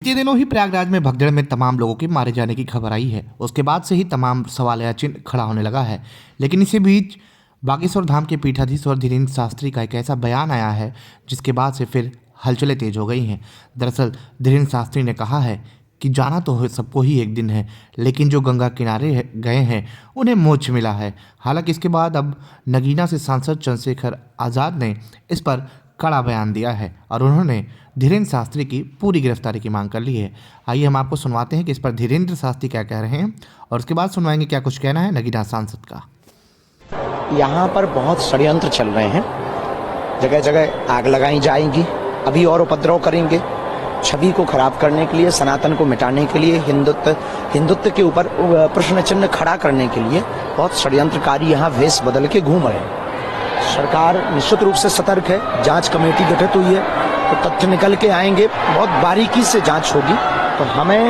बीते दिनों ही प्रयागराज में भगदड़ में तमाम लोगों के मारे जाने की खबर आई है। उसके बाद से ही तमाम सवाल या चिन्ह खड़ा होने लगा है। लेकिन इसी बीच बागेश्वर धाम के पीठाधीश्वर धीरेन्द्र शास्त्री का एक ऐसा बयान आया है जिसके बाद से फिर हलचलें तेज हो गई हैं। दरअसल धीरेन्द्र शास्त्री ने कहा है कि जाना तो सबको ही एक दिन है, लेकिन जो गंगा किनारे गए हैं उन्हें मोक्ष मिला है। हालांकि इसके बाद अब नगीना से सांसद चंद्रशेखर आज़ाद ने इस पर कड़ा बयान दिया है और उन्होंने धीरेन्द्र शास्त्री की पूरी गिरफ्तारी की मांग कर ली है। आइए हम आपको सुनवाते हैं कि इस पर धीरेन्द्र शास्त्री क्या कह रहे हैं और उसके बाद सुनवाएंगे क्या कुछ कहना है नगीना सांसद का। यहाँ पर बहुत षड्यंत्र चल रहे हैं, जगह जगह आग लगाई जाएंगी, अभी और उपद्रव करेंगे, छवि को खराब करने के लिए, सनातन को मिटाने के लिए, हिंदुत्व के ऊपर प्रश्न चिन्ह खड़ा करने के लिए बहुत षड्यंत्रकारी यहाँ वेश बदल के घूम रहे हैं। सरकार निश्चित रूप से सतर्क है। जांच कमेटी गठित हुई है तो तथ्य निकल के आएंगे, बहुत बारीकी से जांच होगी। तो हमें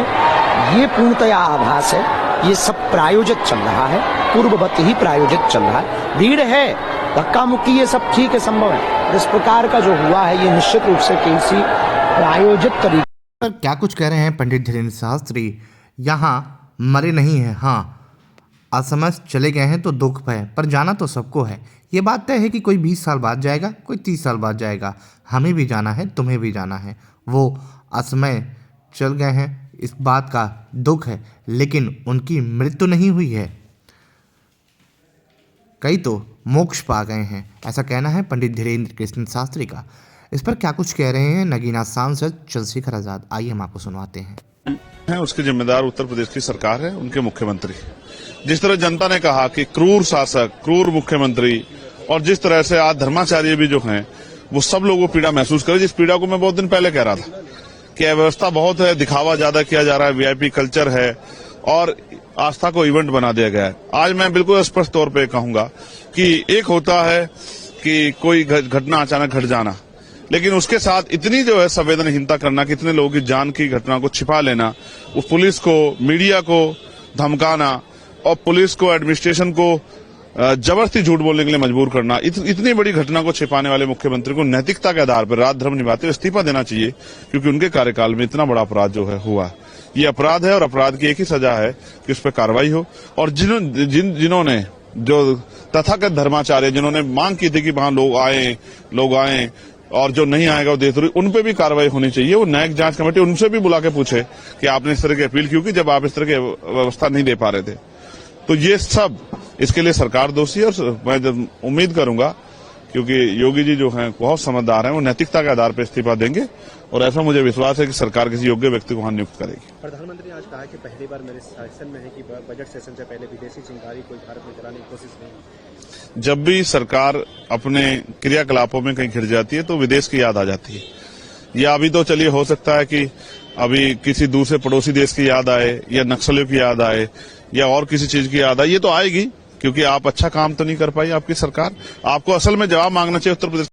ये पूर्णतया आभास है ये सब प्रायोजित चल रहा है, पूर्ववत ही प्रायोजित चल रहा है। भीड़ है, धक्का मुक्की, ये सब ठीक है, संभव है, और इस प्रकार का जो हुआ है ये निश्चित रूप से किसी प्रायोजित तरीके पर क्या कुछ कह रहे हैं पंडित धीरेन्द्र शास्त्री। यहाँ मरे नहीं हैं, हाँ असमझ चले गए हैं तो दुख है, पर जाना तो सबको है। ये बात तय है कि कोई 20 साल बाद जाएगा, कोई 30 साल बाद जाएगा। हमें भी जाना है, तुम्हें भी जाना है। वो असमय चल गए हैं, इस बात का दुख है, लेकिन उनकी मृत्यु नहीं हुई है, कई तो मोक्ष पा गए हैं। ऐसा कहना है पंडित धीरेन्द्र कृष्ण शास्त्री का। इस पर क्या कुछ कह रहे हैं नगीना सांसद चंद्रशेखर आज़ाद। आइए हम आपको सुनवाते हैं। उसके जिम्मेदार उत्तर प्रदेश की सरकार है, उनके मुख्यमंत्री। जिस तरह जनता ने कहा कि क्रूर शासक, क्रूर मुख्यमंत्री, और जिस तरह से आज धर्माचार्य भी जो हैं वो सब लोगों को पीड़ा महसूस करे, जिस पीड़ा को मैं बहुत दिन पहले कह रहा था कि अव्यवस्था बहुत है, दिखावा ज्यादा किया जा रहा है, वीआईपी कल्चर है और आस्था को इवेंट बना दिया गया है। आज मैं बिल्कुल स्पष्ट तौर पे कहूंगा कि एक होता है कि कोई घटना अचानक घट जाना, लेकिन उसके साथ इतनी जो है संवेदनहीनता करना, कितने लोगों की जान की घटना को छिपा लेना, वो पुलिस को, मीडिया को धमकाना और पुलिस को, एडमिनिस्ट्रेशन को जबरदस्ती झूठ बोलने के लिए मजबूर करना, इतनी बड़ी घटना को छिपाने वाले मुख्यमंत्री को नैतिकता के आधार पर रात धर्म निभाते हुए इस्तीफा देना चाहिए, क्योंकि उनके कार्यकाल में इतना बड़ा अपराध जो है हुआ। ये अपराध है और अपराध की एक ही सजा है कि उस पर कार्रवाई हो। और जिन्होंने जो तथाकथित धर्माचार्य जिन्होंने मांग की थी कि वहां लोग आए और जो नहीं आएगा वो देशद्रोही, उन पे भी कार्रवाई होनी चाहिए। वो न्यायिक जांच कमेटी उनसे भी बुला के पूछे कि आपने इस तरह की अपील क्यों की जब आप इस तरह की व्यवस्था नहीं दे पा रहे थे। तो ये सब इसके लिए सरकार दोषी है और मैं उम्मीद करूंगा, क्योंकि योगी जी जो हैं बहुत समझदार हैं, वो नैतिकता के आधार पर इस्तीफा देंगे और ऐसा मुझे विश्वास है कि सरकार किसी योग्य व्यक्ति को वहां नियुक्त करेगी। प्रधानमंत्री आज कहा कि पहली बार मेरे शासन में है कि बजट सेशन से पहले विदेशी चिंगारी कोई भारत में चलाने की कोशिश नहीं। जब भी सरकार अपने क्रियाकलापों में कहीं घिर जाती है तो विदेश की याद आ जाती है। या अभी तो चलिए हो सकता है कि अभी किसी दूसरे पड़ोसी देश की याद आए, या नक्सलियों की याद आए, या और किसी चीज की याद आए। ये तो आएगी, क्योंकि आप अच्छा काम तो नहीं कर पाई आपकी सरकार। आपको असल में जवाब मांगना चाहिए उत्तर प्रदेश